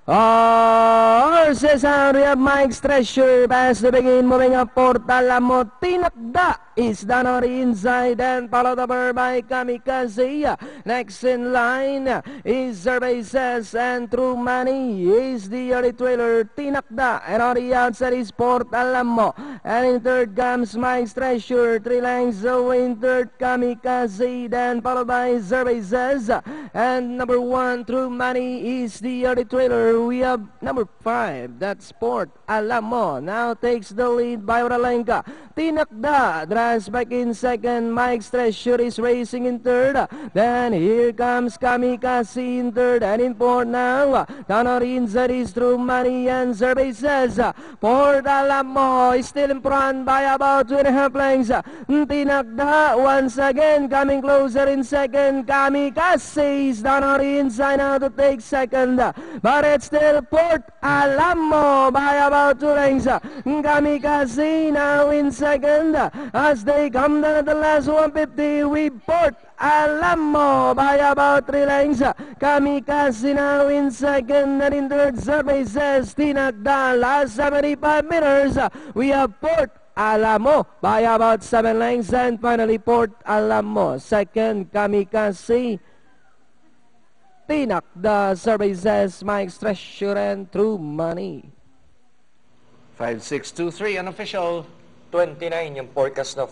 Horses out, we have Mike's Treasure. Pass to begin, moving up Portalamo. Tinakda is done on the inside and followed over by Kamikaze. Next in line is Cervezas and True Money is the early trailer Tinakda, and on the outside is Portalamo, and in third comes Mike's Treasure. 3 lengths away in third, Kamikaze, then followed by Cervezas, and number 1 True Money is the early trailer. We have number 5, that's Port Alamo, now takes the lead by Oralenka. Tinakda drives back in second. Mike's Treasure is racing in third. Then here comes Kamikaze in third, and in fourth now. Down on the inside is True Money and Cervezas. Port Alamo is still in front by about 2.5 lengths. Tinakda once again coming closer in second. Kamikaze is down on the inside now to take second, but it's still Port Alamo by about 2 lengths. Kamikaze now in second as they come down at the last 150 with Port Alamo by about 3 lengths. Kamikaze now in second, and in third Cervezas. Tinakda last 75 meters. We have Port Alamo by about 7 lengths, and finally Port Alamo second. Kamikaze, Tinakda, Cervezas, Mike's Treasure, and True Money. 5-6-2-3 unofficial 29 yung forecast na